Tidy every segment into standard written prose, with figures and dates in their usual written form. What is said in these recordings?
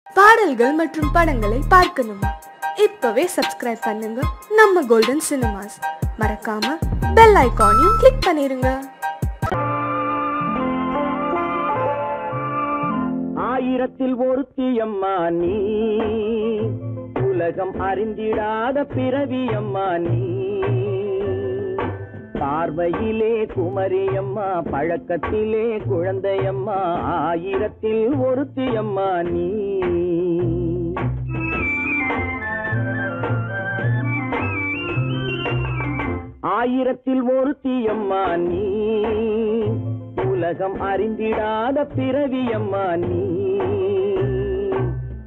பாடல்கள் மற்றும் படங்களை பார்க்கணுமா? இப்பவே சப்ஸ்கிரைப் பண்ணுங்க நம்ம கோல்டன் சினிமாஸ். மறக்காம பெல் ஐகானையும் கிளிக் பண்ணிருங்க. ஆயிரத்தில் ஒருத்தியம்மா நீ, உலகம் அறிந்திடாத பிறவியம்மா நீ. பார்வையிலே குமரியம்மா, பழக்கத்திலே குழந்தையம்மா, ஆயிரத்தில் ஒருத்தியம்மா நீ. ஆயிரத்தில் ஒருத்தியம்மா நீ, உலகம் அறிந்திடாத பிறவியம்மா நீ.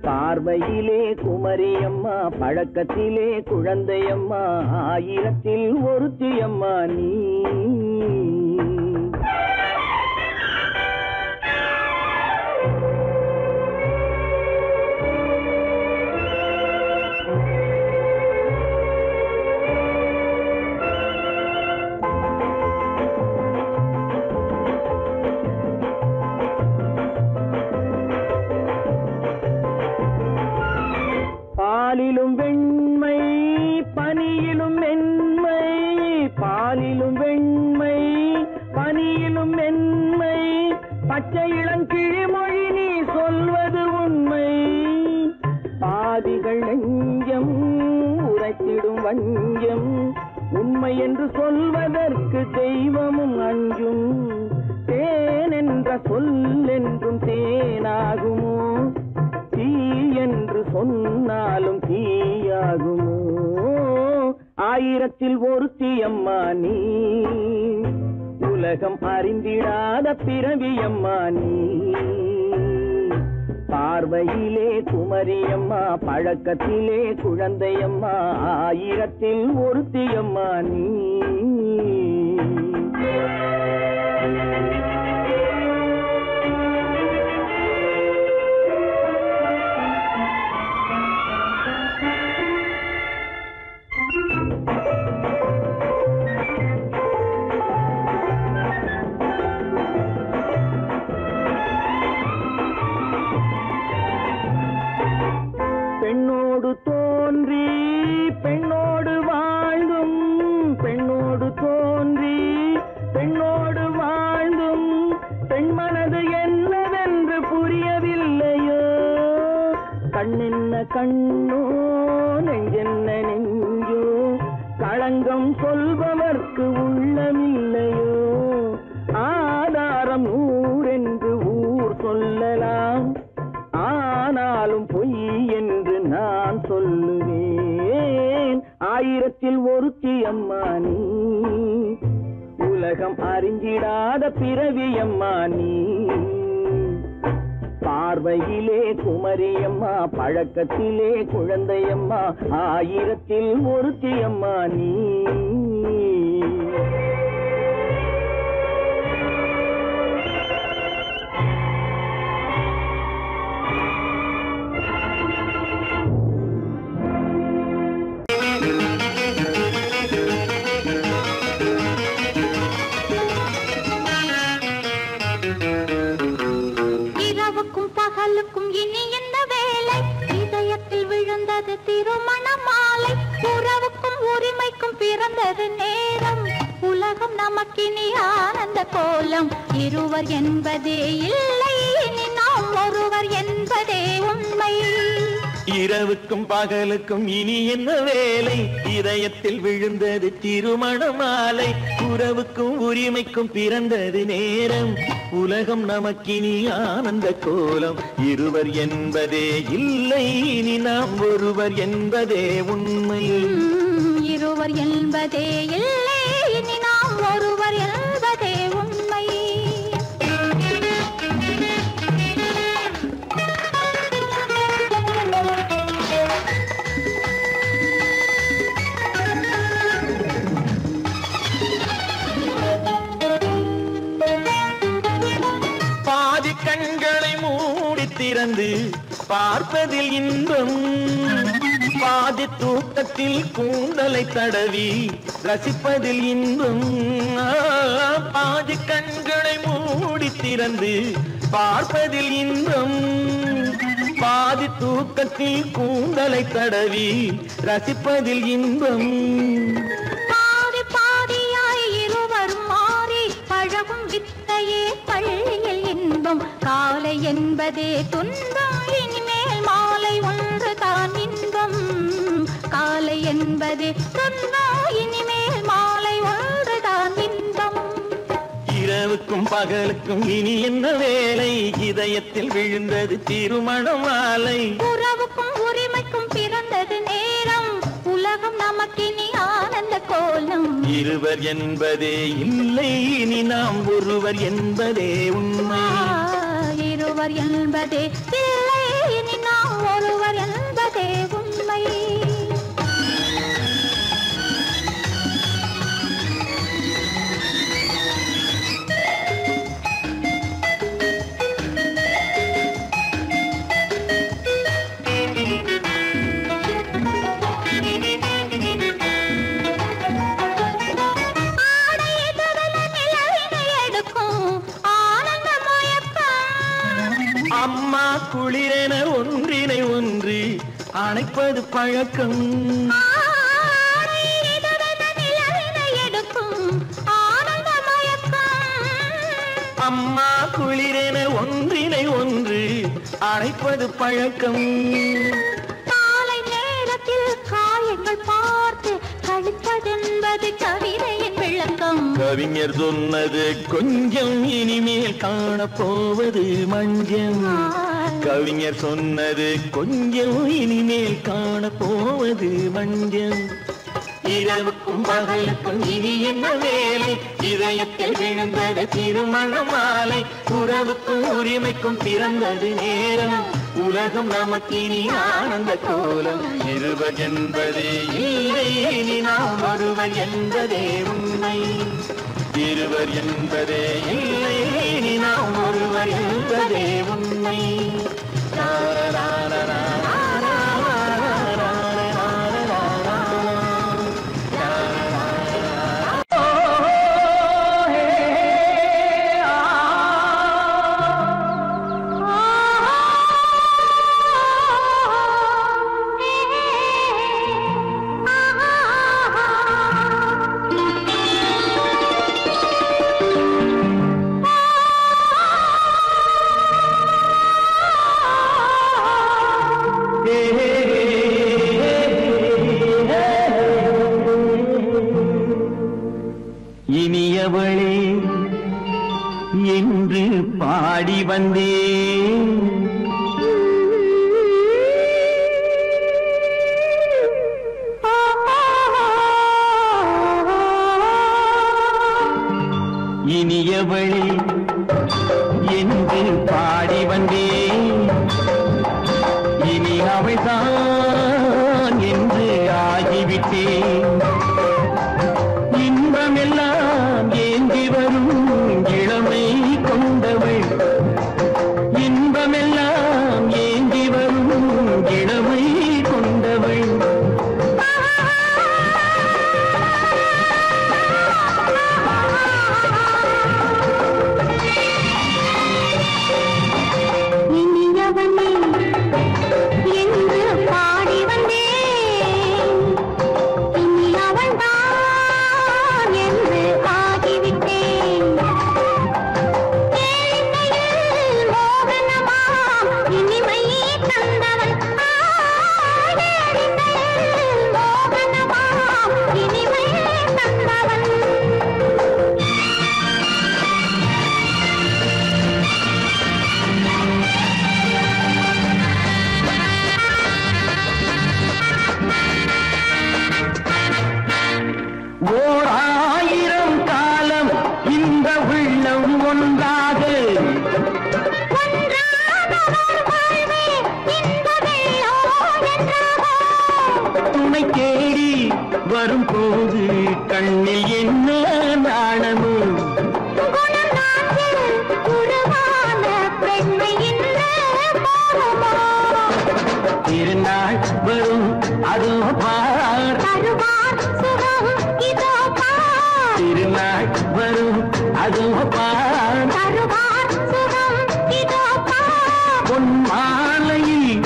பார்வையிலே குமரியம்மா, பழக்கத்திலே குழந்தையம்மா, ஆயிரத்தில் ஒருத்தியம்மா நீ. பாலிலும் வெண்மை பனியிலும் மென்மை, பாலிலும் வெண்மை பனியிலும் மென்மை, பச்சை இளங்கிழிமொழி நீ சொல்வது உண்மை. பாதிகள் நெஞ்சம் உரைத்திடும் வஞ்சம், உண்மை என்று சொல்வதற்கு தெய்வமும் அஞ்சும். தேன் என்ற சொல் என்றும் தேனாகுமோ, தீ என்று சொன்னாலும் தீயாகுமோ. ஆயிரத்தில் ஒருத்தியம்மா நீ, உலகம் அறிந்திடாத பிறவியம்மா நீ. பார்வையிலே குமரியம்மா, பழக்கத்திலே குழந்தையம்மா, ஆயிரத்தில் ஒருத்தியம்மா நீ. பெண்ணோடு தோன்றி பெண்ணோடு வாழ்ந்தும், பெண்ணோடு தோன்றி பெண்ணோடு வாழ்ந்தும், பெண் மனது என்னவென்று புரியவில்லையோ. கண்ணென்ன கண்ணோ, நெஞ்சென்ன நெஞ்சோ, களங்கம் சொல்பவர்க்கு உள்ளமில்லையோ. ஆதாரம் ஊரென்று ஊர் சொல்லலாம், ஆனாலும் பொய் என்று நான் சொல்லுவேன். ஆயிரத்தில் ஒருத்தியம்மா நீ, உலகம் அறிந்திடாத பிறவியம்மா நீ. பார்வையிலே குமரியம்மா, பழக்கத்திலே குழந்தையம்மா, ஆயிரத்தில் ஒருத்தியம்மா நீ. பகலுக்கும் இனி என்ன வேலை, இதயத்தில் விழுந்தது திருமண மாலை. உறவுக்கும் உரிமைக்கும் பிறந்தது நேரம், உலகம் நமக்கினி ஆனந்த கோலம். இருவர் என்பதே இல்லை, இனி நாம் ஒருவர் என்பதே உண்மை. இரவுக்கும் பகலுக்கும் இனி என்ன வேலை, இதயத்தில் விழுந்தது திருமண மாலை. உறவுக்கும் உரிமைக்கும் பிறந்தது நேரம், உலகம் நமக்கினி ஆனந்த கோலம். இருவர் என்பதே இல்லை, இனி நாம் ஒருவர் என்பதே உண்மை. இருவர் என்பதே இல்லை, இனி நாம் ஒருவர் என்பதே உண்மை. பாதி கண்களை மூடி திறந்து பார்ப்பதில் இன்பம், பாதி தூக்கத்தில் கூந்தலை தடவி ரசிப்பதில் இன்பம். பாதி கண்களை மூடி திறந்து பார்ப்பதில் இன்பம், பாதி தூக்கத்தில் கூந்தலை தடவி ரசிப்பதில் இன்பம். பாதி பாதியாய் இருவரும் மாறி பழகும் வித்தையே பள்ளியில் இன்பம். காலை என்பதே துன்பம், இனிமேல் மாலை ஒன்று தான் இன்பம். காலை என்பதே துன்பம், இனிமேல் மாலை ஒன்று தான் இன்பம். இரவுக்கும் பகலுக்கும் இனி என்ன வேலை, இதயத்தில் விழுந்தது திருமண மாலை. உறவுக்கும் உரிமைக்கும் பிறந்தது நேரம், உலகம் நமக்கினி ஆனந்த கோலம். இருவர் என்பதே இல்லை, இனி நாம் ஒருவர் என்பதே உண்மை. இருவர் என்பதே இல்லை, இனி நாம் ஒருவர் என்பதே உண்மை. அம்மா குளிரென ஒன்றினை ஒன்று அணைப்பது பழக்கம். அம்மா குளிரென ஒன்றினை ஒன்று அணைப்பது பழக்கம். காலை நேரத்தில் காயங்கள் பார்த்து கழிப்பதென்பது கவிதையின் விளக்கம். கவிஞர் சொன்னது கொஞ்சம், இனிமேல் காணப்போவது மஞ்சள். கவிஞர் சொன்னது கொஞ்சம், இனிமேல் காணப்போவது மஞ்சள். இரவுக்கும் பகலுக்கும் இனி என்ன வேலை, இதயத்தில் விழுந்தது திருமண மாலை. உறவுக்கும் உரிமைக்கும் பிறந்தது நேரம், உலகம் நமக்கினி ஆனந்த கோலம். இருவர் என்பதே இல்லை, இனி நாம் ஒருவர் என்பதே உண்மை. இருவர் என்பதே இல்லை, இனி நாம் ஒருவர் என்பதே உண்மை. இனியவளே என்று பாடி வந்தேன், இனியவளே என்று பாடி வந்தேன். இனி அவள்தான் என்று ஆகிவிட்டேன். இன்பமெல்லாம் ஏந்தி வரும் இளமை கொண்டவள், இன்பமெல்லாம் ஏந்தி வரும் இளமை கொண்டவள். இனியவனே என்று பாடி வந்தேன், இனி அவள்தான் என்று ஆகிவிட்டேன். கேளிக்கையில் மோகனமாம் இனிமை தந்தவன், கேளிக்கையில் மோகனமாம் இனிமை தந்தவன். ஓர் ஆயிரம் காலம் இந்த உள்ளம் ஒன்றாக, துணை தேடி வரும்போது கண்ணில் என்ன நாணமோ, திருநாள் வரும் அதோ பார், திருநாள் வரும் அதோ பார். பொன் மாலையில்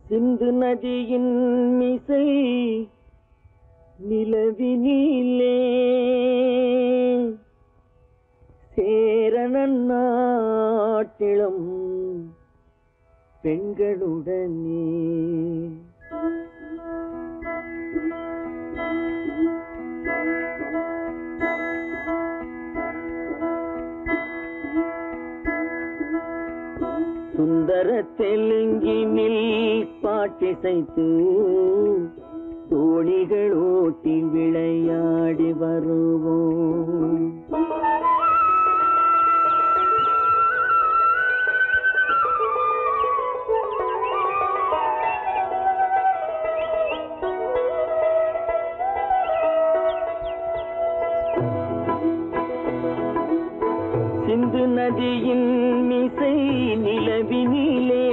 சிந்து நதியின் மிசை நிலவினிலே சேரணன் நாட்டிளம் பெண்களுடனே சுந்தர தெலுங்கினில் பாட்டிசைத்து தோணிகள் ஓட்டி விளையாடி வருவோம். சிந்து நதியின் மிசை நிலவினிலே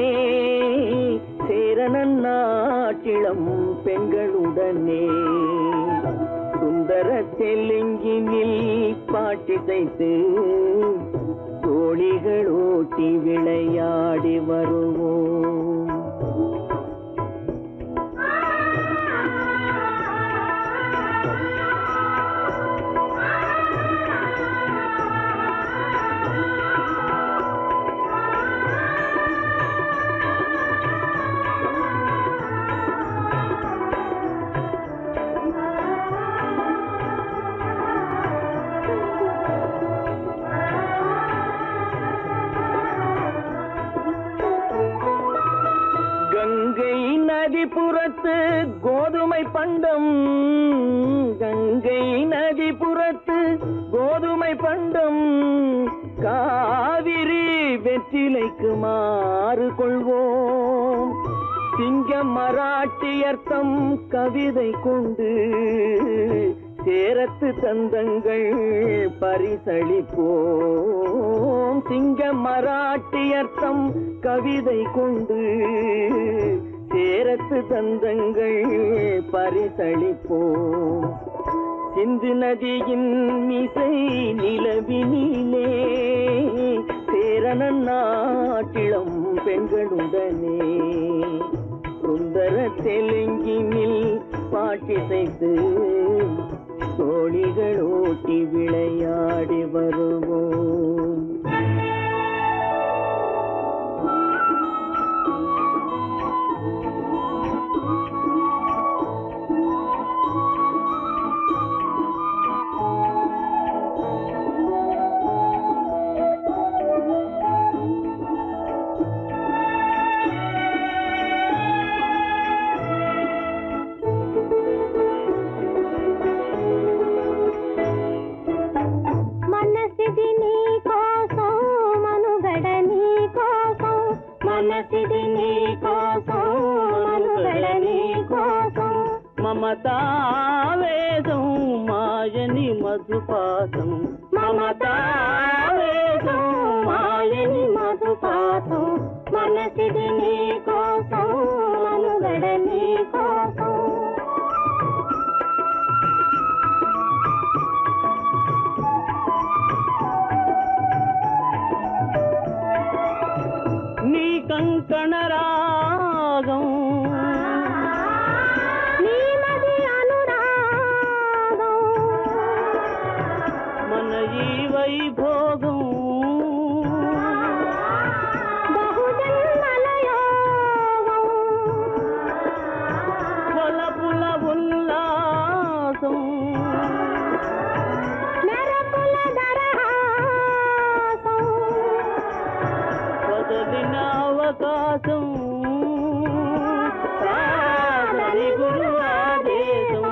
சேரணன் நாட்டிளம் பெண்களுடனே சுந்தர தெலுங்கினில் பாட்டிசைத்து தோணிகள் ஓட்டி விளையாடி வருவோம். கங்கை நதிபுறத்து கோதுமை பண்டம், கங்கை நதிபுறத்து கோதுமை பண்டம், காவிரி வெற்றிலைக்கு மாறு கொள்வோம். சிங்க மராட்டியர்த்தம் கவிதை கொண்டு சேரத்து தந்தங்கள் பரிசளிப்போம். சிங்க மராட்டியர்த்தம் கவிதை கொண்டு சேரத்து தந்தங்கள் பரிசளிப்போம். சிந்து நதியின் மிசை நிலவினிலே சேரணன் நாட்டிளம் பெண்களுடனே சுந்தர தெலுங்கினில் பாட்டிசைத்து தோணிகள் ஓட்டி விளையாடி வருவோம். మమతావేదం మాయని మధుపాతం, మమతావేదం మాయని మధుపాతం, మనసిది నీ కోసం మనుగడ నీ కోసం. నీ కంకణ రాగం వైభోగం బహుజన్మలయోగం కొలపుల ఉల్లాసం మెరపుల దరహాసం వదలిన అవకాశం సాగని గురు ఆదేశం.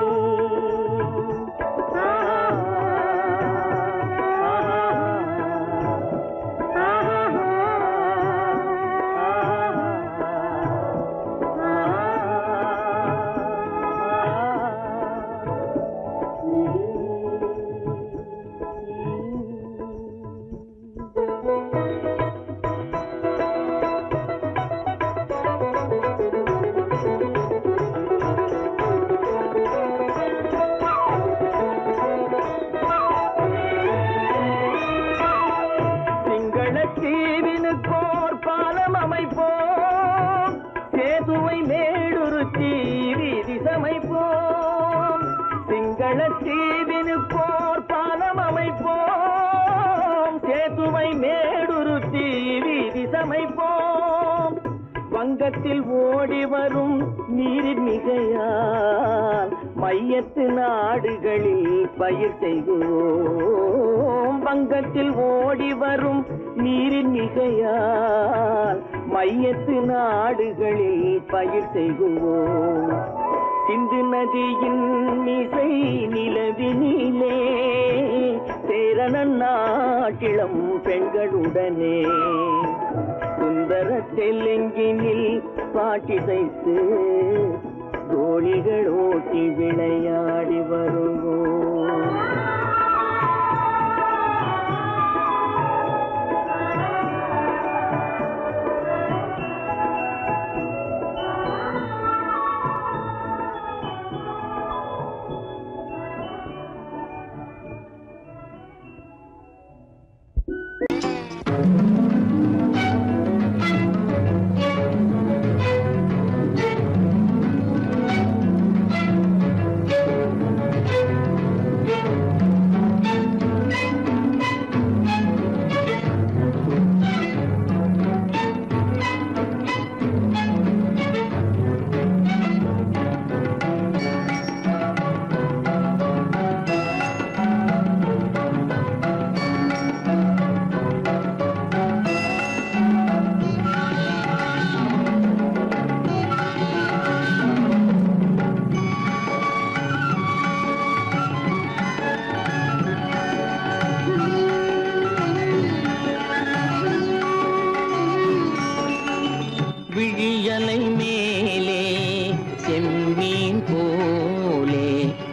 கேதுவை மேடுருத்தி வீதி சமைப்போம். வங்கத்தில் ஓடி வரும் நீரின் மிகையால் மையத்து நாடுகளில் பயிர் செய்வோம். வங்கத்தில் ஓடி வரும் நீரின் மிகையால் மையத்து நாடுகளில் பயிர் செய்வோம். சிந்து நதியின் மிசை நிலவினிலே சேரண நாட்டிளம் பெண்களுடனே சுந்தர தெலுங்கினில் பாட்டிசைத்து தோழிகள் ஓட்டி விளையாடி வருவோம். விழியலை மேலே செம்மீன் போலே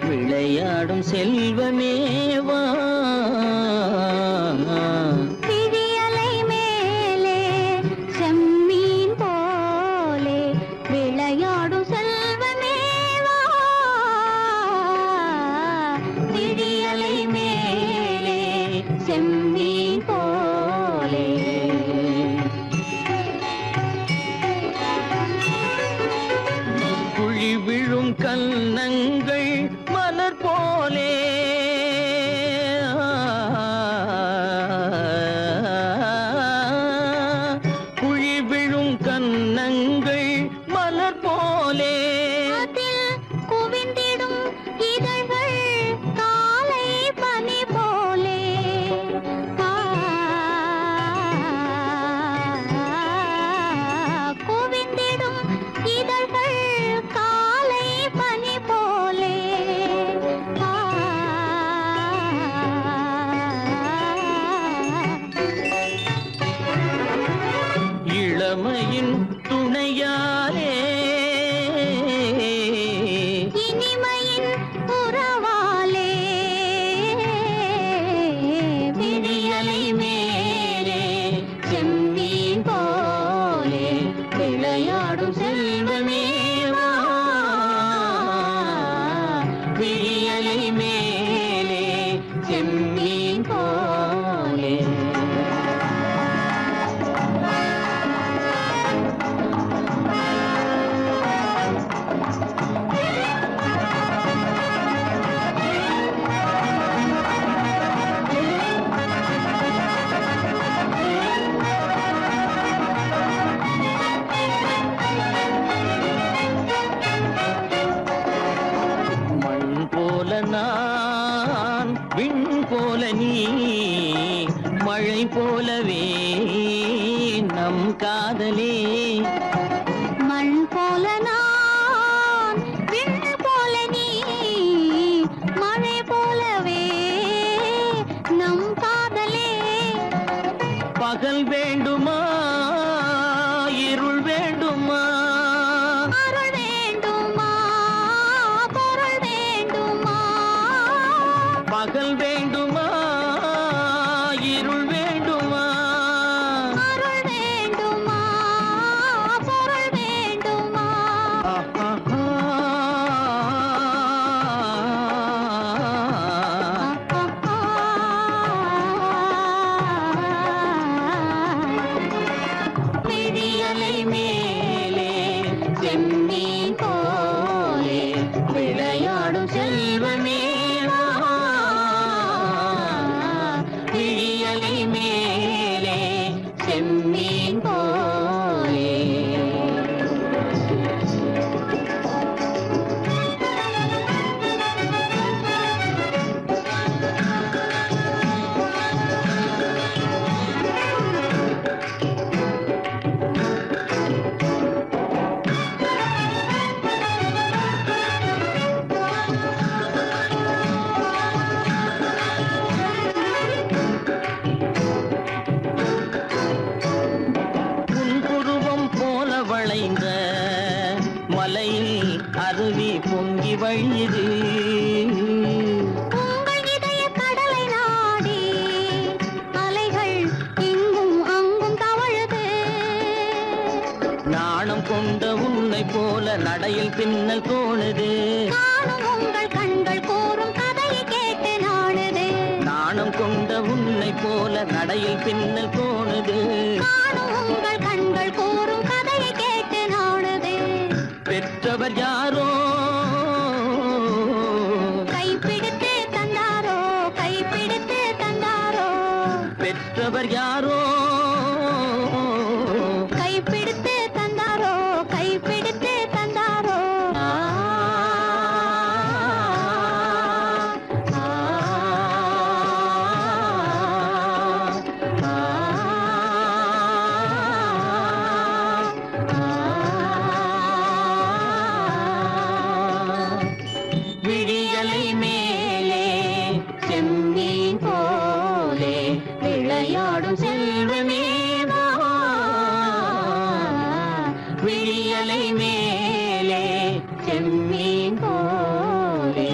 விளையாடும் செல்வமேவா. விழியலை மேலே செம்மீன் போலே விளையாடும் செல்வமேவா. விழியலை மேலே செம்மீன் போலே குழி விழும் கன்னங்கள் மலர் போலே குழி விழும் கன்னங்கள் மலர் போலே அதில் குவிந்திடும் இதழ்கள் காலை பனி போலே. குவிந்திடும் இதழ்கள் காலை பனி போலே. இளமையின் துணையாலே இனிமையின் உறவாலே விழியலை மேலே செம்மீன் போலே விளையாடும் செல்வமேவா. விழியலை மேலே செம்மீன் போலே மண் போல நான் விண் போல நீ மழை போலவே நம் காதலே. மண் போல நான் விண் போல நீ மழை போலவே நம் காதலே. பகல் வேண்டுமா இருள் வேண்டுமா அருள் வேண்டுமா பொருள் வேண்டுமா. பகல் வேண்டுமா இருள் வேண்டுமா அருள் வேண்டுமா பொருள் வேண்டுமா. விழியலை மேலே செம்மீன் போலே விளையாடும் செல்வமேவா. விழியலை மேலே கொண்ட உன்னை போல நடையில் பின்னல் தோணுது. நானும் உங்கள் கண்கள் கூறும் கதையை கேட்டு நாடுது. நாணம் கொண்ட உன்னை போல நடையில் பின்னல் தோணுது. நானும் உங்கள் கண்கள் கூறும் கதையை கேட்டு நாடுது. பெற்றவர் யாரோ கைப்பிடித்து தந்தாரோ கைப்பிடித்து தந்தாரோ. பெற்றவர் யாரோ கைப்பிடித்து தந்தாரோ கைப்பிடித்து தந்தாரோ. விழியலை மேலே செம்மீன் போலே விளையாடும் செல்வமேவா. விழியலை மேலே செம்மீன் போலே.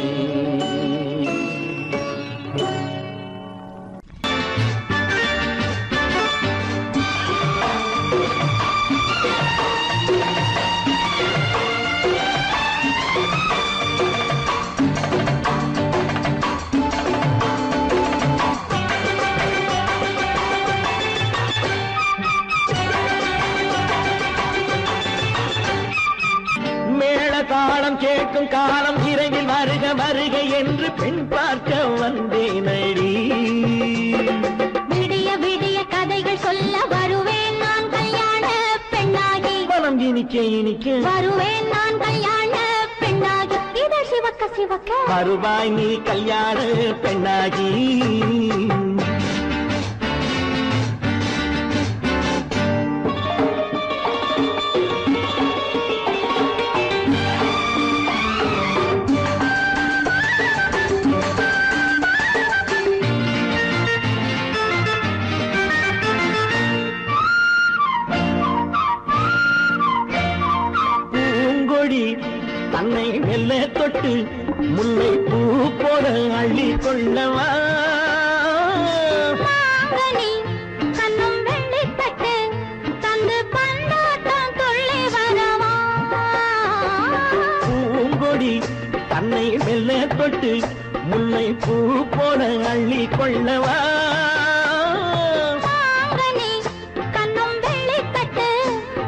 தாளம் கேட்கும் காலம் விரைவில் வருக வருக என்று பெண் பார்க்க வந்தேனடி. விடிய விடிய கதைகள் சொல்ல வருவேன் நான் கல்யாண பெண்ணாகி. மனம் இனிக்க இனிக்க வருவேன் நான் கல்யாண பெண்ணாகி. இதழ் சிவக்க சிவக்க வருவாய் நீ கல்யாண பெண்ணாகி. தன்னை மெல்ல தொட்டு முல்லை பூ போல அள்ளி கொள்ளவா. மாங்கனி கண்ணும் வெள்ளி தட்டு தந்து பந்தாட்டம் துள்ளி வரவா. பூங்கொடி தன்னை மெல்ல தொட்டு முல்லை பூ போல அள்ளி கொள்ளவா. மாங்கனி கண்ணும் வெள்ளி தட்டு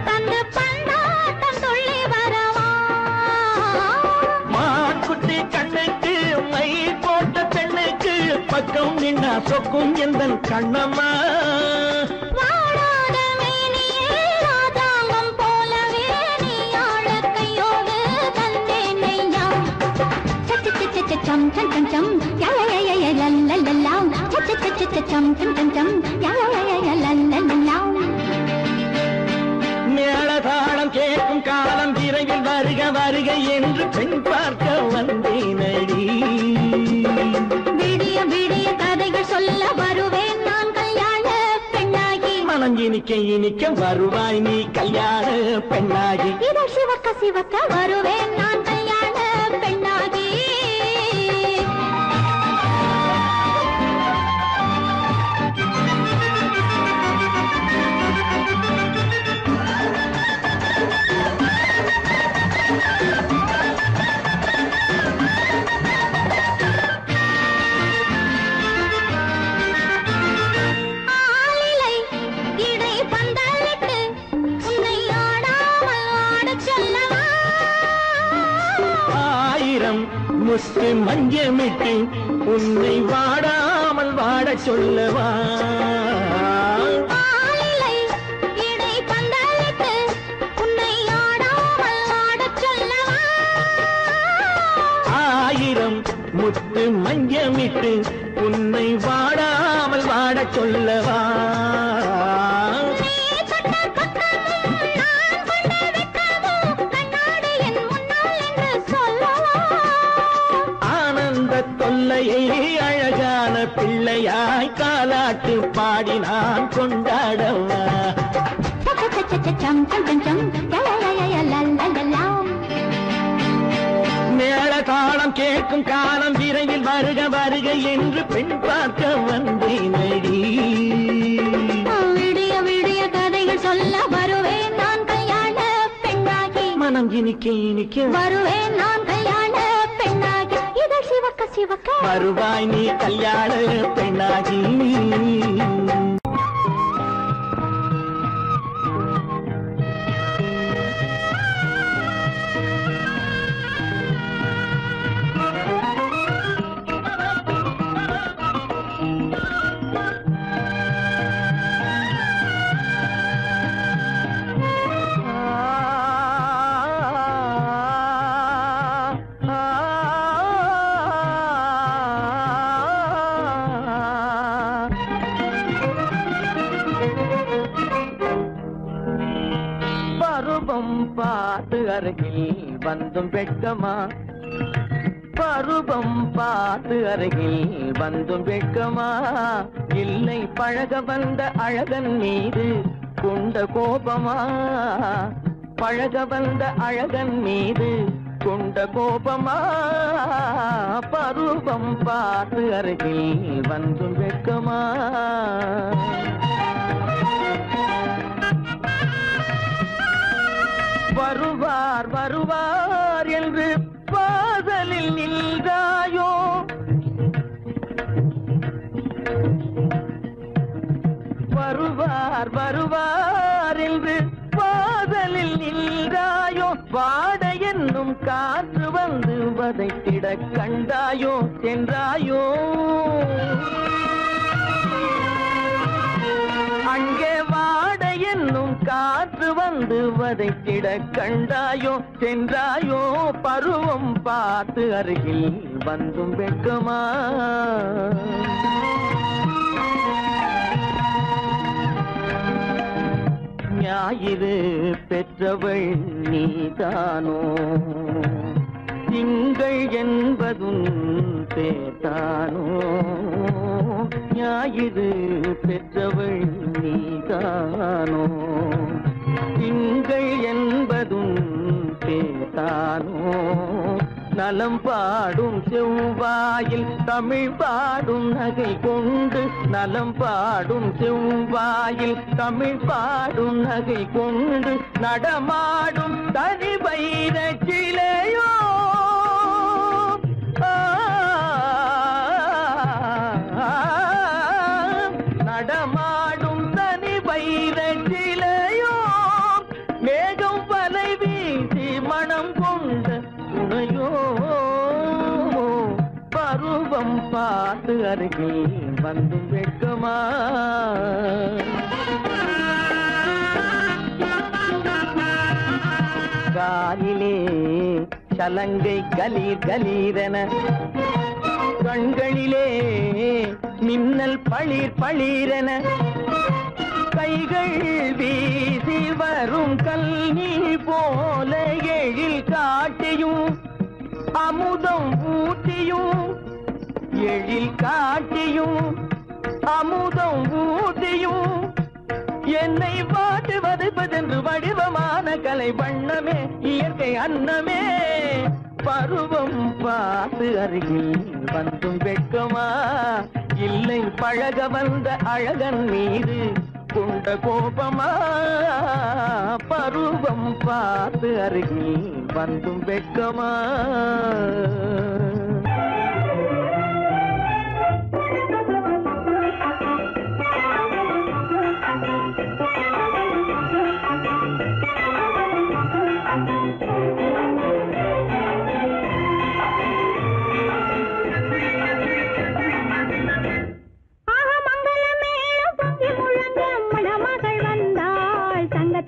தந்து பந்தாட்டம் துள்ளி வரவா. மாக்குட்டி கண்ணுக்கு மை போட்ட பெண்ணுக்கு பக்கம் நின்னா சொக்கும் எந்தன் கண்ணம்மா. வாழாத மேனியே ராஜாங்கம் போலவே நீ ஆழ கையோடு தந்தேன் நெய்யா. சச்ச சச்ச சச்சம் சம் சம் சம் யய லல்லல்லாம். சச்ச சச்ச சச்சம் சம் சம் சம் யய லல்லல்லாம். மேளதாளம் கேட்கும் காலம் விரைவில் வருக வருக என்று பெண் பார்க்க வந்தேனடி. விடிய விடிய கதைகள் சொல்ல வருவேன் நான் கல்யாண பெண்ணாகி. மனம் இனிக்க இனிக்க வருவாய் நீ கல்யாண பெண்ணாகி. இதழ் சிவக்க சிவக்க வருவேன் நான் கல்யாண பெண்ணாகி. ஆளிலை இடை பந்தலிட்டு உன்னை ஆடாமல் ஆடச் சொல்லவா. ஆயிரம் முத்து மஞ்சமிட்டு உன்னை வாடாமல் வாடச் சொல்லவா. ஆளிலை இடை பந்தலிட்டு உன்னை ஆடாமல் ஆடச் சொல்லவா. ஆயிரம் முத்து மஞ்சமிட்டு உன்னை வாடாமல் வாடச் சொல்லவா. நீ தொட்ட பக்கமும் நான் கொண்ட வெட்கமும் கண்ணாடி என் முன்னால் என்று சொல்லவா. ஆனந்த தொல்லையை அழகான பிள்ளையாய் காலாட்டு பாடி நான் கொண்டாடவா. சம் சம் சம் சம் யய லல்லல்லாம். மேளதாளம் கேட்கும் காலம் விரைவில் வருக வருக என்று பெண் பார்க்க வந்தேனடி. விடிய விடிய கதைகள் சொல்ல வருவேன் நான் கல்யாண பெண்ணாகி. இனிக்க வருவேன் நான் கல்யாண பெண்ணாகி இதழ் சிவக்க சிவக்க வருவாய் நீ கல்யாண பெண்ணாகி பார்த்து அருகில் வந்தும் வெட்கமா பருவம் பார்த்து அருகில் வந்தும் வெட்கமா இல்லை பழக வந்த அழகன் மீது கொண்ட கோபமா பழக வந்த அழகன் மீது கொண்ட கோபமா பருவம் பார்த்து அருகில் வந்தும் வெட்கமா வருவார் வருவார் என்று வாசலில் நின்றாயோ வருவார் வருவார் என்று வாசலில் நின்றாயோ வாட என்னும் காற்று வந்து வதைத்திட கண்டாயோ சென்றாயோ அங்கே வாட என்னும் காற்று வந்து வதைத்திட கண்டாயோ சென்றாயோ பருவம் பார்த்து அருகில் வந்தும் வெட்கமா ஞாயிறு பெற்றவள் நீதானோ திங்கள் என்பதும் பேத்தானோ ஞாயிறு பெற்றவள் நீதானோ திங்கள் என்பதும் பேத்தானோ நலம் பாடும் செவ்வாயில் தமிழ் பாடும் நகை கொண்டு நலம் பாடும் செவ்வாயில் தமிழ் பாடும் நகை கொண்டு நடமாடும் தனி வைர சிலையோ நடமாடும் தனி வைர சிலையோ மேகம் வலை வீசி மனம் கொண்ட துணையோ பருவம் பார்த்து அருகில் வந்தும் வெட்கமா காலிலே சலங்கை கலீர் கலீரென கண்களிலே மின்னல் பளிர் பளிரென கைகள் வீசி வரும் கல்வி போல எழில் காட்டியும் அமுதம் ஊட்டியும் எழில் காட்டியும் அமுதம் ஊட்டியும் என்னை பாட்டு வதைப்பதென்று வடிவமான கலை வண்ணமே இயற்கை அன்னமே பருவம் பார்த்து அருகில் வந்தும் வெட்கமா இல்லை பழக வந்த அழகன் மீது கொண்ட கோபமா பருவம் பார்த்து அருகில் வந்தும் வெட்கமா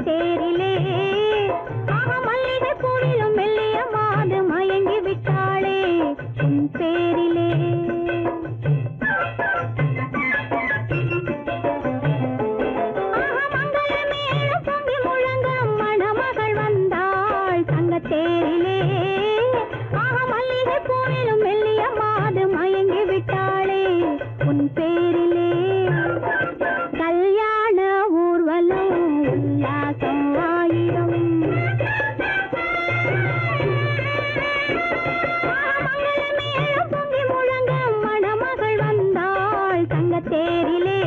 தேரிலே ஆக மல்லிகை பூவிலும் மெல்லிய மாது மயங்கி விட்டாளே உன் பேரிலே ஆக மங்கள மேளம் பொங்கி முழங்க மணமகள் வந்தாள் தங்க தேரிலே ஆக மல்லிகை பூவிலும் மெல்லிய மாது மயங்கி விட்டாளே உன் பேரிலே கல்யாண ஊர்வலம் உல்லாசம் ஆயிரம் மங்கள மேளம் பொங்கி முழங்க மணமகள் வந்தாள் தங்க தேரிலே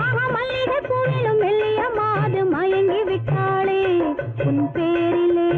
ஆக மல்லிகை பூவிலும் மெல்லிய மாது மயங்கி விட்டாளே உன் பேரிலே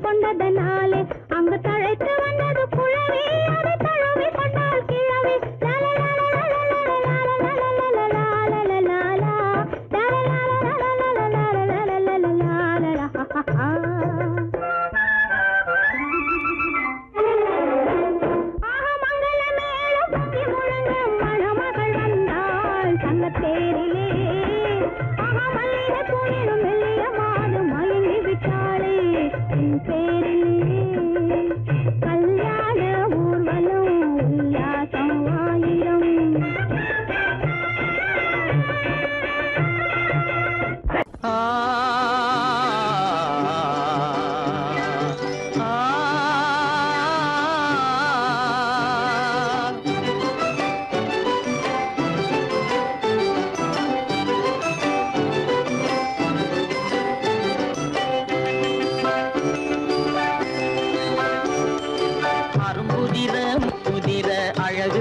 கொண்டதனாலே அங்கு தழைத்து வந்தது குழவி அதை தழுவி கொண்டால் கிழவி மணமகள் வந்தாள் தங்கத்தேரிலே மல்லிகை மெல்லிய மாது மயங்கி விட்டாளே என் பேரிலே கல்யாண ஊர்வலம் உல்லாசம் ஆயிரம்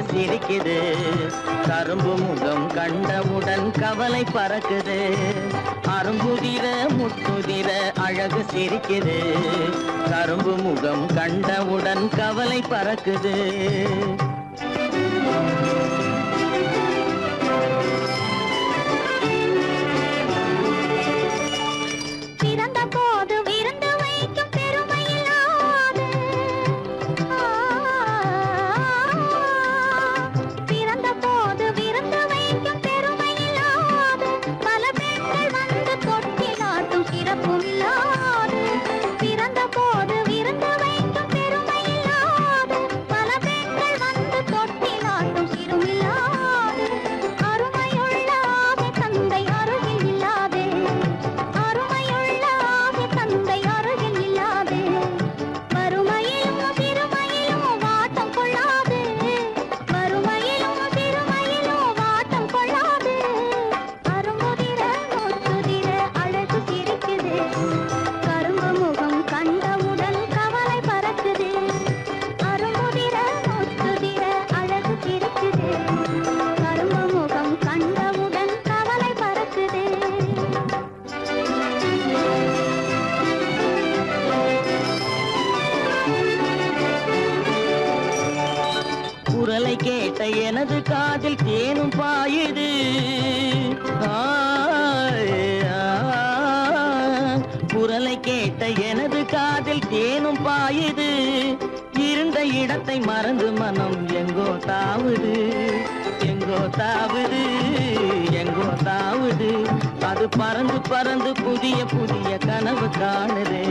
சிரிக்குது கரும்பு முகம் கண்டவுடன் கவலை பறக்குது அரும்புதிர முத்துதிர அழகு சிரிக்குது கரும்பு முகம் கண்டவுடன் கவலை பறக்குது பிறந்த போது விருந்து வைக்கும் பெருமையில்லாது பிறந்த போது விருந்து வைக்கும் பெருமையில்லாது பல பெண்கள் வந்து தொட்டிலாட்டும் சிறப்பும் இல்லாது பிறந்த போது விருந்து வைக்கும் பெருமையில்லாது பல பெண்கள் வந்து தொட்டிலாட்டும் சிறுமில்லாது அருமையுள்ள ஆசை தந்தை அருகில் இல்லாதே அருமையுள்ள ஆசை தந்தை அருகில் இல்லாதே வறுமையிலும் சிறுமையிலும் வாட்டம் கொள்ளாது வறுமையிலும் சிறுமையிலும் வாட்டம் கொள்ளாது அரும்புதிர முத்துதிர அழகு சிரிக்குது கரும்பு முகம் கண்டவுடன் கவலை பறக்குது அரும்புதிர முத்துதிர அழகு சிரிக்குது கரும்பு முகம் கண்டவுடன் கவலை பறக்குது குரலை கேட்ட எனது காதில் தேனும் பாயுது குரலை கேட்ட எனது காதில் தேனும் பாயுது இருந்த இடத்தை மறந்து மனம் எங்கோ தாவுது எங்கோ தாவுது எங்கோ தாவுது அது பறந்து பறந்து புதிய புதிய கனவு காணுது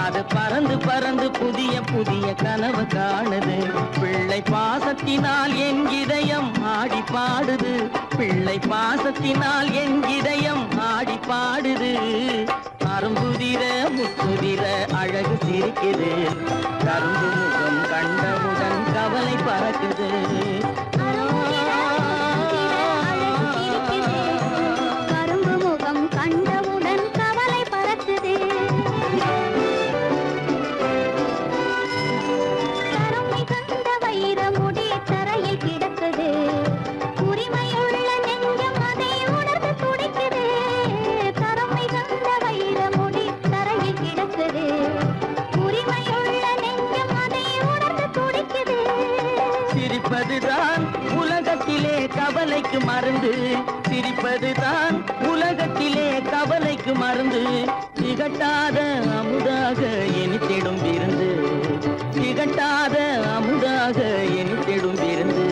அது பறந்து பறந்து புதிய புதிய கனவு காணுது பிள்ளை பாசத்தினால் என் இதயம் ஆடி பாடுது பிள்ளை பாசத்தினால் என் இதயம் ஆடி பாடுது அரும்புதிர முத்துதிர அழகு சிரிக்குது கரும்பு முகம் கண்டவுடன் கவலை பறக்குது கரும்பு முகம் கண்டவுடன் கவலை பறக்குது தரம் மிகுந்த வைரமுடி தரையில் கிடக்குது உரிமையுள்ள நெஞ்சம் அதை உணர்ந்து துடிக்குது தரம் மிகுந்த வைரமுடி தரையில் கிடக்குது உரிமையுள்ள நெஞ்சம் அதை உணர்ந்து துடிக்குது சிரிப்பதுதான் உலகத்திலே கவலைக்கு மருந்து சிரிப்பதுதான் உலகத்திலே கவலைக்கு மருந்து திகட்டாத அமுதாக இனித்திடும் விருந்து திகட்டாத அமுதாக இனித்திடும் விருந்து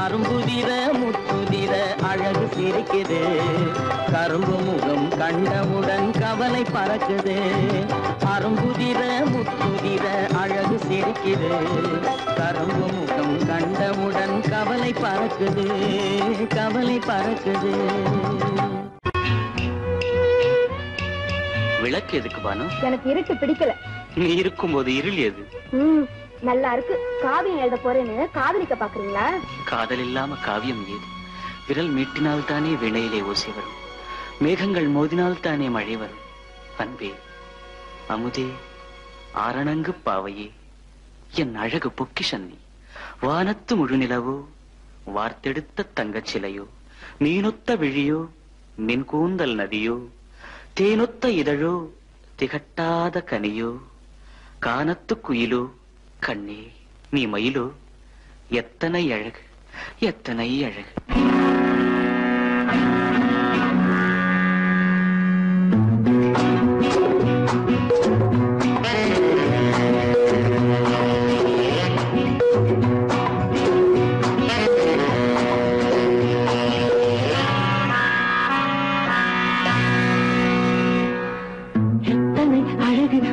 அரும்புதிர முத்துதிர அழகு சிரிக்குது கரும்பு முகம் கண்டவுடன் கவலை பறக்குது அரும்புதிர முத்துதிர அழகு சிரிக்குது கரும்பு முகம் கண்டவுடன் கவலை பறக்குது கவலை பறக்குது விளக்கு எதுக்கு பானு எனக்கு இருட்டு பிடிக்கல நீ இருக்கும்போது இருள் எது நல்லா இருக்கு காவியம் எழுத போறேன்னு காதலிக்க பாக்குறீங்களா காதல் இல்லாம காவியம் ஏது விரல் மீட்டினால் தானே வினையிலே ஓசை வரும் மேகங்கள் மோதினால் தானே மழை வரும் அன்பே அமுதே ஆரணங்கு பாவையே என் அழகு பொக்கிஷன்னி வானத்து முழுநிலவோ வார்த்தெடுத்த தங்கச் சிலையோ மீனொத்த விழியோ மின் கூந்தல் நதியோ தேனொத்த இதழோ திகட்டாத கனியோ கானத்து குயிலோ கண்ணே நீ மயிலோ எத்தனை அழகு எத்தனை அழகு.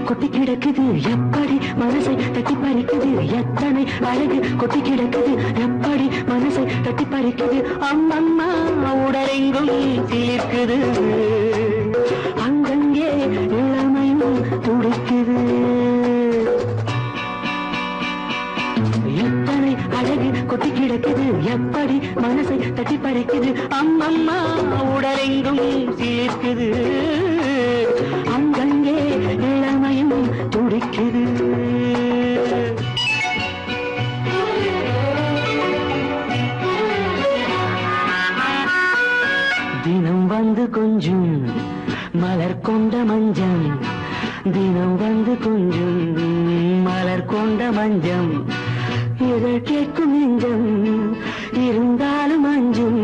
கொட்டி கிடக்குது எப்படி மனசை தட்டி பறிக்குது, எத்தனை அழகு கொட்டி கிடக்குது எப்படி மனசை தட்டி பறிக்குது. அம்மம்மா உடலெங்கும் தீர்க்குது, அங்கங்கே இளமையும் துடிக்குது. எத்தனை அழகு கொட்டி கிடக்குது எப்படி மனசை தட்டி பறிக்குது. அம்மம்மா உடலெங்கும் தீர்க்குது, அங்கங்கே இளமையும் துடிக்குது. தினம் வந்து கொஞ்சம் மலர் கொண்ட மஞ்சம், தினம் வந்து கொஞ்சம் மலர் கொண்ட மஞ்சம். இதழ் கேட்கும் நெஞ்சம் இருந்தாலும் அஞ்சும்.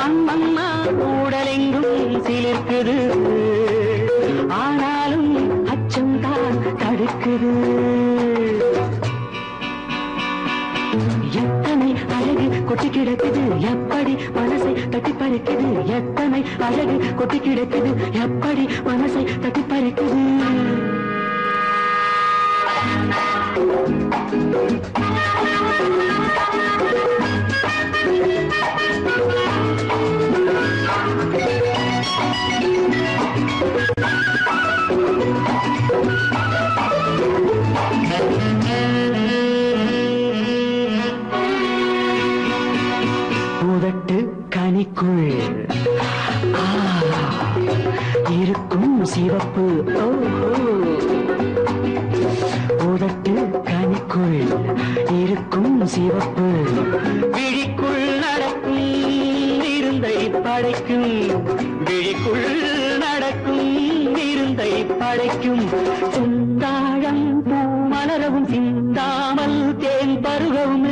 அம்மம்மா உடலெங்கும் சிலிர்க்குது, ஆனாலும் அச்சம் தான் தடுக்குது. எத்தனை அழகு கொட்டி கிடக்குது எப்படி மனசை தட்டி பறிக்குது, எத்தனை அழகு கொட்டி கிடக்குது எப்படி மனசை தட்டி பறிக்குது. உதட்டு கனிக்குள் இருக்கும் சிவப்பு, உதட்டு கனிக்குள் இருக்கும் சிவப்பு. விழிக்குள் நடக்கும் இருந்தை படைக்கும், விழிக்குள் நடக்கும் இருந்தை படைக்கும். செந்தாழம் பூ மலரவும் சிந்தாமல் தேன் பருகவும்,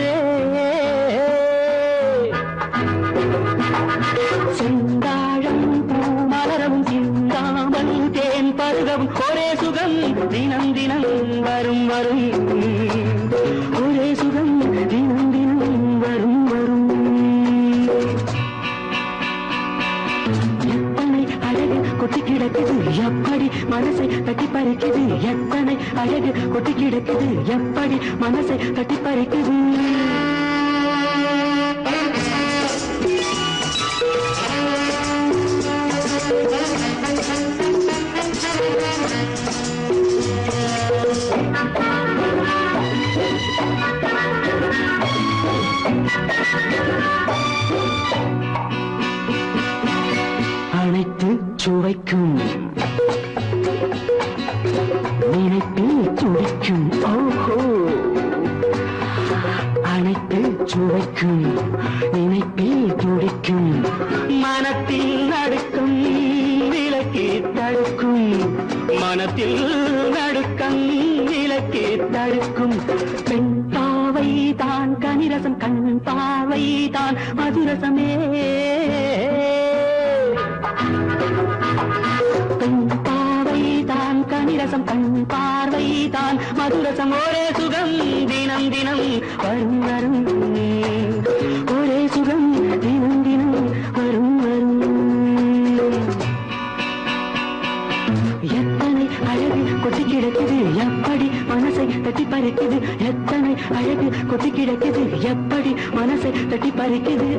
செந்தாழம் பூ மலரவும் சிந்தாமல் தேன் பருகவும். ஒரே சுகம் தினம் தினம் வரும் வரும், ஒரே சுகம் தினம் தினம் வரும் வரும். எத்தனை அழகு கொட்டி கிடக்குது எப்படி மனசை தட்டி பறிக்குது, எத்தனை அழகு கொட்டி கிடக்குது எப்படி மனசை தட்டி பறிக்குது. அனைத்து சுவைக்கும் நினைப்பில் துடிக்கும், ஓஹோ. அனைத்து சுவைக்கும் நினைப்பில் துடிக்கும், மனத்தில் நடுக்கம் விலக்கி தடுக்கும், மனத்தில் நடுக்கம் விலக்கி தடுக்கும். பெண் பாவை தான் கனிரசம், கண் பாவை தான் மதுரசமே. பெண் பாவை தான் கனிரசம், கண் பார்வை தான் மதுரசம். ஒரே சுகம் தினம் தினம் வரும் வரும், ஒரே சுகம் தினம் தினம் வரும் வரும். எத்தனை அழகு கொட்டி கிடக்குது எப்படி மனசை தட்டி பறிக்குது, எத்தனை அழகு கொட்டி கிடக்குது எப்படி மனசை தட்டி பறிக்குது.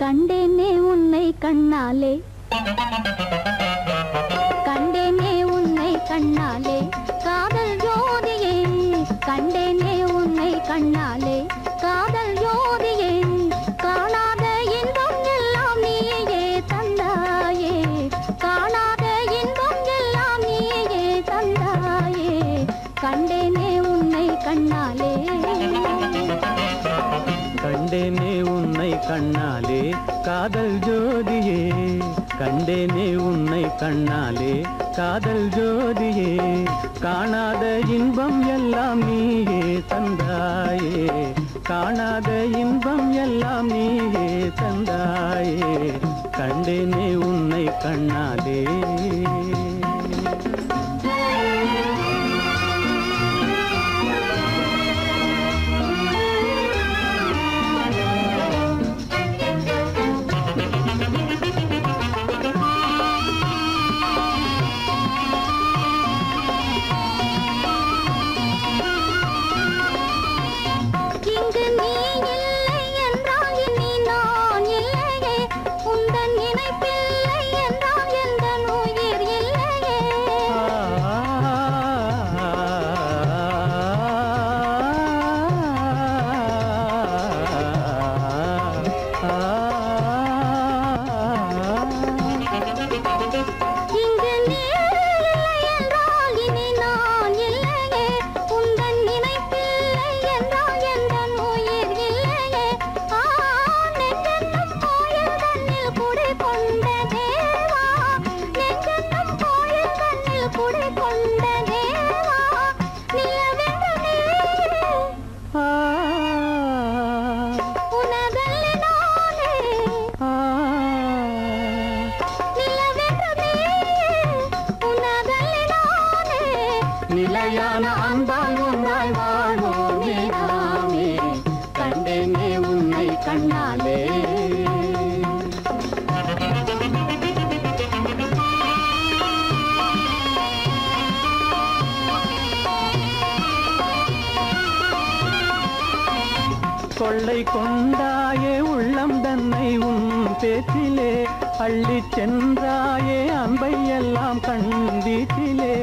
கண்டேனே உன்னை கண்ணாலே கண்டேனே உன்னை கண்ணாலே காதல் ஜோதியே கண்டேனே உன்னை கண்ணாலே காதல் ஜோதியே காணாத இன்பம் எல்லாம் நீயே தந்தாயே காணாத இன்பம் எல்லாம் நீயே தந்தாயே கண்டேனே உன்னை கண்ணாலே கண்டேனே உன்னை கண்ணாலே காதல் ஜோதியே கண்டேனே உன்னை கண்ணாலே காதல் ஜோதியே காணாத இன்பம் எல்லாம் நீயே தந்தாயே காணாத இன்பம் எல்லாம் நீயே தந்தாயே கண்டேனே உன்னை கண்ணாலே நிலையான அன்பால் ஒன்றாய் வாழ்வோமே நாமே கண்டேனே உன்னை கண்ணாலே கொள்ளை கொண்டாயே உள்ளம் தன்னை உன் பேச்சிலே அள்ளிச் சென்றாயே அன்பை எல்லாம் கண் வீட்டிலே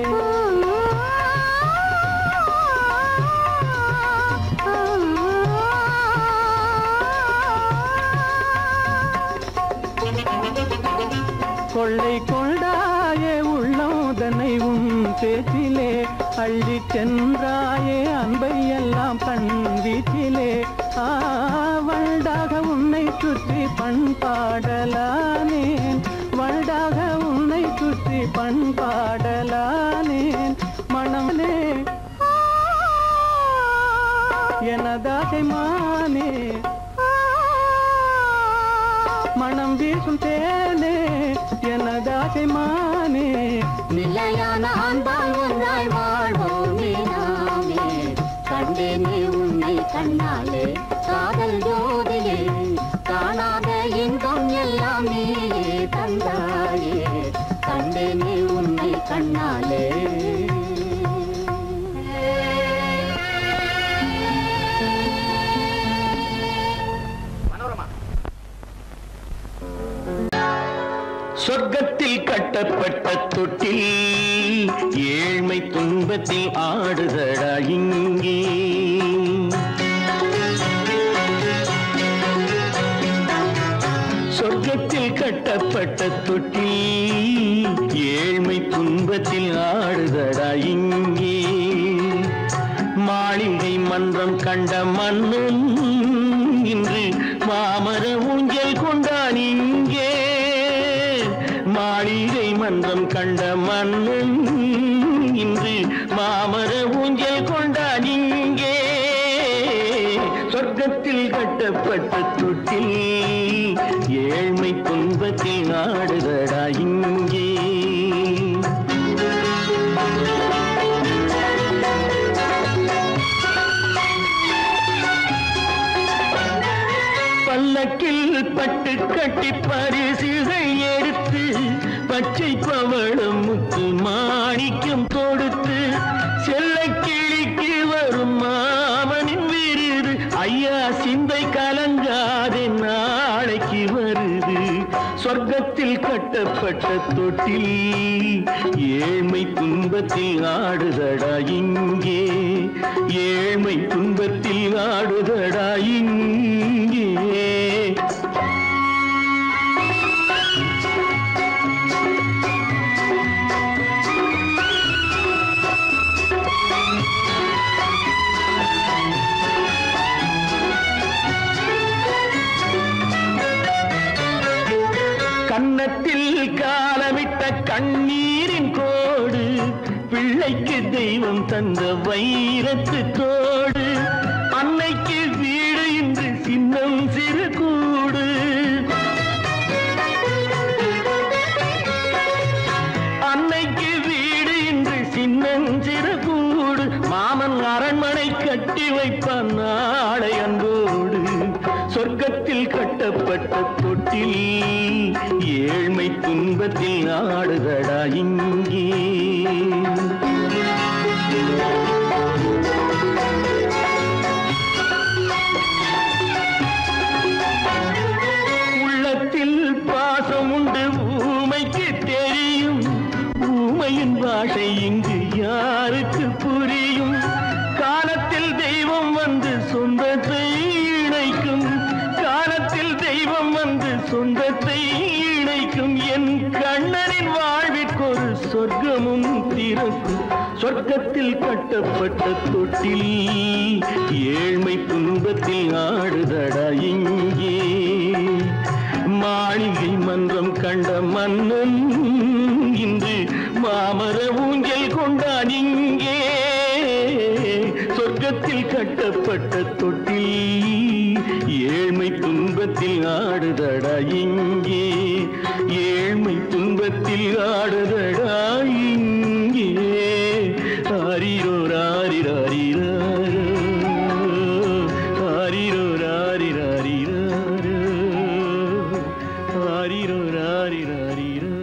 கொள்ளை கொண்டாயே உள்ளம் தன்னை உன் பேச்சிலே அள்ளிச் சென்றாயே அன்பை எல்லாம் கண் வீட்டிலே வண்டாக உன்னை சுற்றி பண்பாடலானேன் வண்டாக உன்னை சுற்றி பண்பாடலானேன் மனமே எனதாசை மானே மனம் வீசும் தேனே எனதாசை மானே நிலையான அன்பால் ஒன்றாய் வாழ்வோமே நாமே கண்டேனே உன்னை கண்ணாலே காதல் ஜோதியே காணாத இன்பம் எல்லாம் நீயே தந்தாயே கண்டேனே உன்னை கண்ணாலே சொர்க்கத்தில் கட்டப்பட்ட தொட்டில் ஏழ்மை துன்பத்தில் ஆடுதடா இங்கே சொர்க்கத்தில் கட்டப்பட்ட தொட்டில் ஏழ்மை துன்பத்தில் ஆடுதடா இங்கே மாளிகை மன்றம் கண்ட மன்னன் இன்று மாமர ஊஞ்சல் கொண்டான் இங்கே மாளிகை மன்றம் கண்ட மன்னன் இன்று மாமர ஊஞ்சல் கொண்டான் இங்கே சொர்க்கத்தில் கட்டப்பட்ட தொட்டில் ஏழ்மை துன்பத்தில் நாடுதடா இங்கே பல்லக்கில் பட்டு கட்டி பரிசுகள் எடுத்து பச்சை பவளம் முத்து மாணிக்கம் கொடுத்து செல்ல கிளிக்கு வரும் மாமனின் விருது ஐயா சிந்தை கலங்காதே நாளைக்கு வரும் சொர்க்கத்தில் கட்டப்பட்ட தொட்டில் ஏழ்மை துன்பத்தில் ஆடுதடா இங்கே, ஏழ்மை துன்பத்தில் ஆடுதடா இங்கே. கன்னத்தில் காலமிட்ட கண்ணீரின் கோடு, பிள்ளைக்கு தெய்வம் தந்த வைரத்து கோடு, அன்னைக்கு வீடு இன்று சின்னம் சிறு கூடு. அன்னைக்கு வீடு இன்று சின்னம் சிறு கூடு, மாமன் அரண்மனை கட்டி வைப்பான் நாளை அன்போடு. சொர்க்கத்தில் கட்டப்பட்ட தொட்டில் ஏழ்மை துன்பத்தில் ஆடுதடா இங்கே. உள்ளத்தில் பாசம் உண்டு ஊமைக்கு தெரியும், ஊமையின் பாஷை இங்கு யாருக்கு புரியும்? காலத்தில் தெய்வம் வந்து சொந்தத்தை இணைக்கும், காலத்தில் தெய்வம் வந்து சொந்தத்தை இணைக்கும். என் கண்ணனின் வாழ்விற்கொரு சொர்க்கமும் திறக்கும். சொர்க்கத்தில் கட்டப்பட்ட தொட்டில் ஏழ்மை துன்பத்தில் ஆடுதடா இங்கே. மாளிகை மன்றம் கண்ட மன்னன் இன்று மாமர ஊஞ்சல் கொண்டான் இங்கே. சொர்க்கத்தில் கட்டப்பட்ட தொட்டில் ஏழ்மை துன்பத்தில் ஆடுதடா இங்கே, ஏழ்மை துன்பத்தில் ஆடுதடா இங்கே. ஆரிரோ ராரிராரிரோ, ஆரிரோ ராரிராரிரோ, ஆரிரோ ராரிராரிரோ.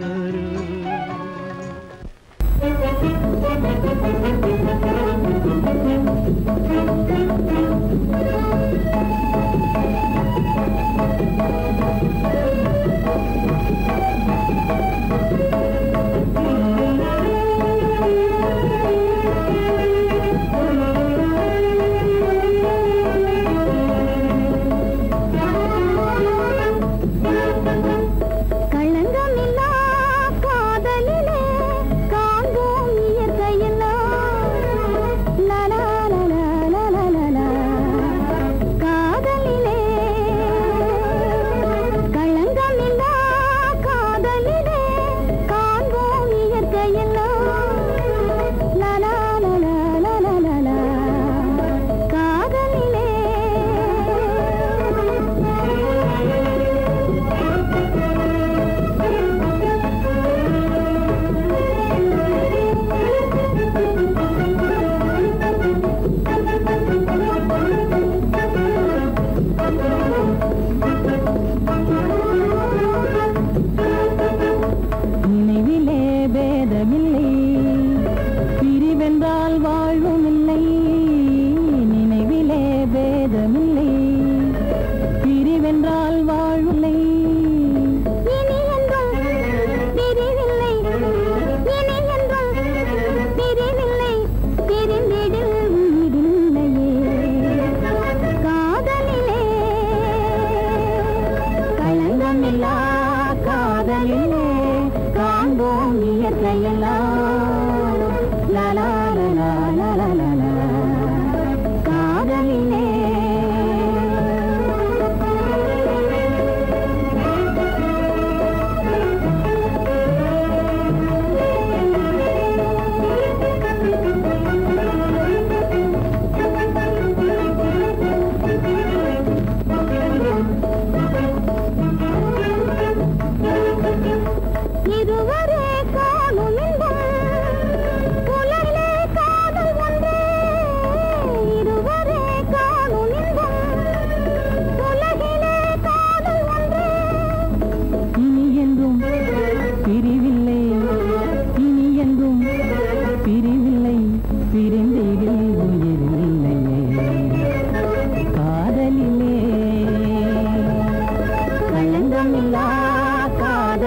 களங்கமில்லா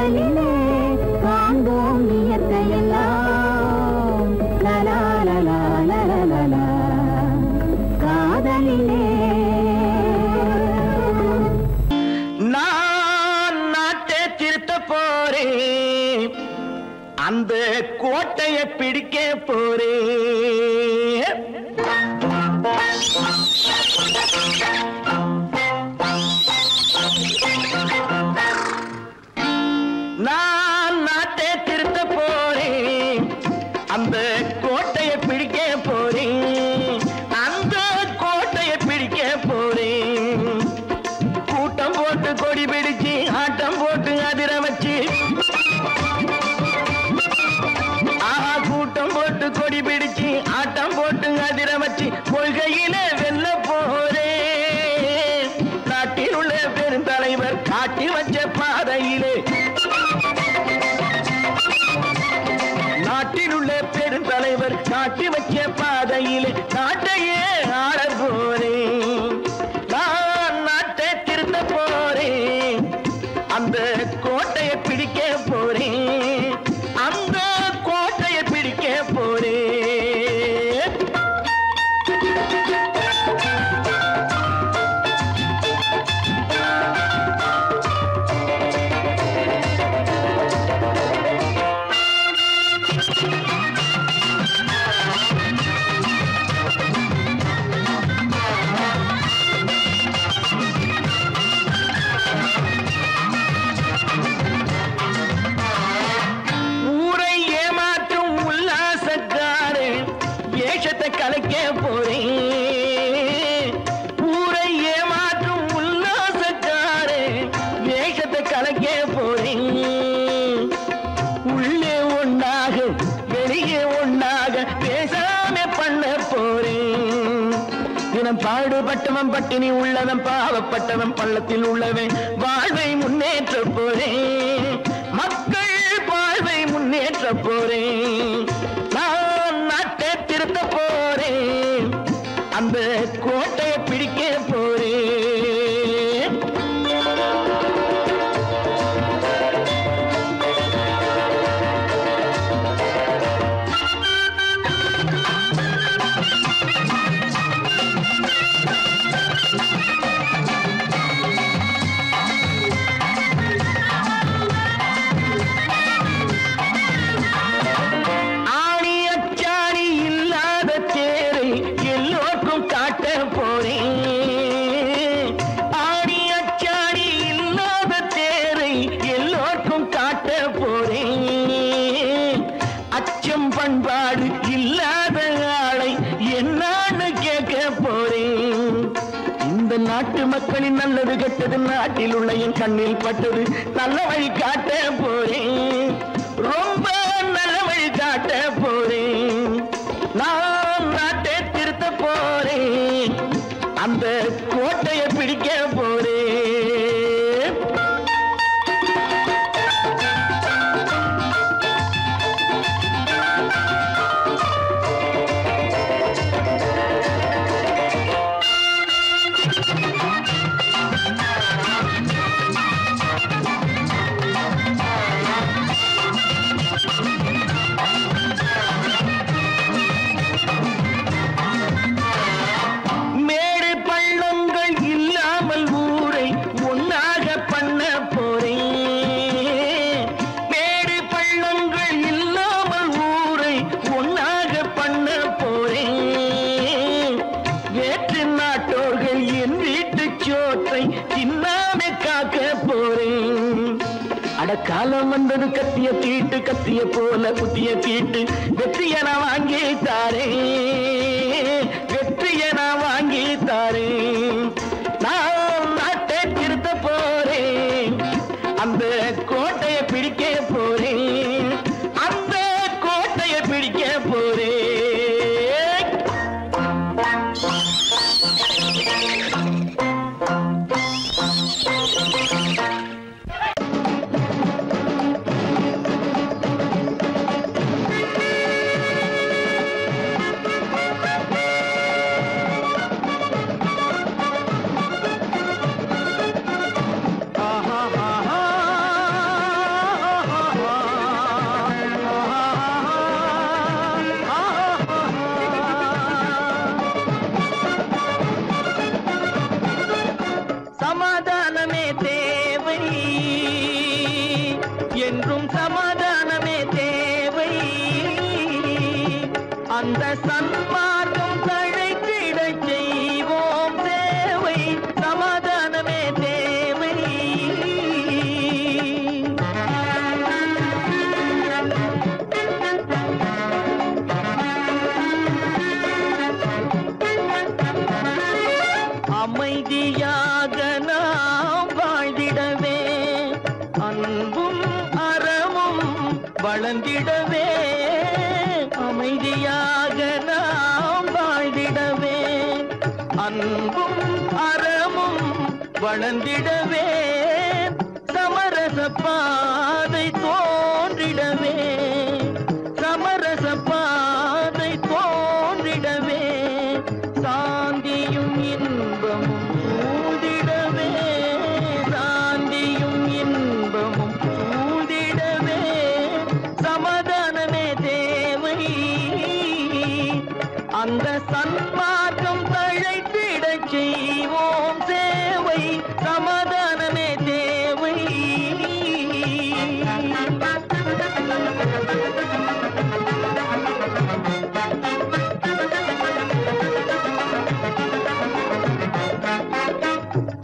காதலிலே காண்போம் இயற்கையெல்லாம் லலா லலா லலா லலா காதலிலே நான் நாட்டை திருத்த போறேன் அந்த கோட்டையை பிடிக்க போறேன் நான் நாட்டை திருத்த போறேன் அந்த கோட்டையை பிடிக்க போறேன் அந்த கோட்டையை பிடிக்க போறேன் கூட்டம் போட்டு கொடி பிடிச்சு ஆட்டம் போட்டு அதிர வச்சு கூட்டம் போட்டு கொடி பிடிச்சு ஆட்டம் போட்டு அதிர வச்சு கொள்கையில வெல்ல போறேன் நாட்டில் உள்ள பெருந்தலைவர் காட்டி வச்ச பாதையிலே நாட்டில் உள்ள பெருந்தலைவர் காட்டி வச்ச பாதையிலே நாட்டையே ஆள போறேன் நான் நாட்டை திருத்த போறேன் அந்த கோட்டையை பிடிக்க போறேன் அந்த கோட்டையை பிடிக்க போறேன் ஊரை ஏமாற்றும் உல்லாசக்காரே ஏஷத்தை கலைக்க போறேன் ஊரை ஏமாற்றும் உல்லாசக்காரே ஏஷத்தை கலைக்க போறேன் உள்ளே ஒன்றாக வெளியே ஒன்றாக பேசாம பண்ண போறேன் தினம் பாடுபட்டவன் பட்டினி உள்ளவன் பாவப்பட்டவன் பள்ளத்தில் உள்ளவன் வாழ்வை முன்னேற்ற போறேன் மக்கள் வாழ்வை முன்னேற்ற போறேன் நான் நாட்டை திருத்த போறேன் அந்த கோட்டையை பிடிக்க போறேன் ஆணி அச்சாணி இல்லாத தேரை எல்லோருக்கும் காட்ட போறேன் ஆணி அச்சாணி இல்லாத தேரை எல்லோருக்கும் காட்ட போறேன் அச்சம் பண்பாடு இல்லாத ஆளை என்னான்னு கேட்க போறேன் இந்த நாட்டு மக்களின் நல்லது கெட்டது நாட்டில் உள்ள என் கண்ணில் பட்டது நல்ல வழி காட்ட போறேன் ரொம்ப நல்ல வழி காட்ட போறேன் நான் நாட்டை திருத்த போறேன் அந்த கோட்டையை பிடிக்க போறேன் மேடு பள்ளங்கள் இல்லாமல் ஊரை ஒன்னாக பண்ண போறேன் மேடு பள்ளங்கள் இல்லாமல் ஊரை ஒன்னாக பண்ண போறேன் வேற்று நாட்டோர்கள் என் வீட்டு சோற்றை தின்னாமே காக்க போறேன் அடக்காலம் வந்தது கத்திய தீட்டு கத்திய போல குத்திய தீட்டு வெற்றியை நான் வாங்கி தாரேன் வெற்றியை நான் வாங்கி தாரேன் நான் நாட்டை திருத்த போறேன் அந்த கோட்டையை பிடிக்க போறேன் அந்த கோட்டையை பிடிக்க போறேன் என்றும் சமாதானமே தேவை. அந்த சன்மார்க்கம் தழைத்திடச் செய்வோம் சேவை. சமாதானமே தேவை. அமைதியாக நாம் வாழ்ந்திடவே, அன்பும் அறமும் வளர்ந்திடவே. அமைதியாக நாம் வாழ்ந்திடவே, அன்பும் அறமும் வளர்ந்திடவே. சமரச பாதை தோன்றிடவே, சமரச பாதை தோன்றிடவே. சாந்தியும் இன்பமும் சூழ்ந்திடவே, சாந்தியும் இன்பமும் சூழ்ந்திடவே. சமாதானமே தேவை. அந்த சன்மார்க்கம் தழைத்திடச் செய்வோம் சேவை. சமாதானமே தேவை.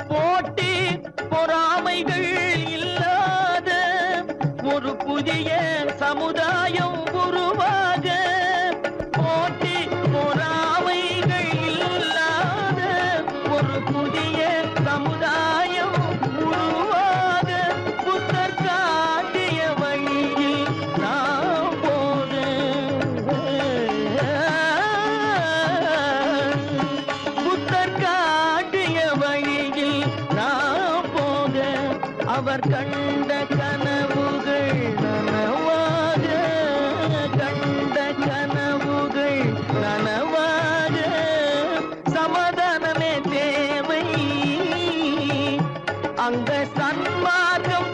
போட்டி பொறாமைகள் இல்லாத ஒரு புதிய சமுதாயம் உருவாக. போட்டி பொறாமைகள் இல்லாத ஒரு புதிய சமுதாயம் உருவாக. புத்தர் காட்டிய வழியில் நாம் போக, புத்தர் காட்டிய வழியில் நாம் போக. அவர் கண்ட கனவுகள் நனவாக, கண்ட கனவுகள் நனவாக. சமாதானமே தேவை. அங்க சன்மார்க்கம்